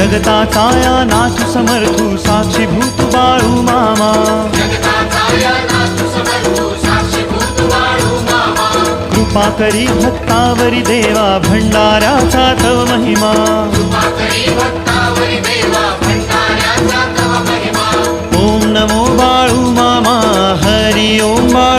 जगताचा या नाथ समर्थू साक्षीभूत बाळू मामा. कृपा करी भक्तावरी देवा भंडाऱ्याचा तव महिमा. ओम नमो बाळू मामा, हरि ओम बाळू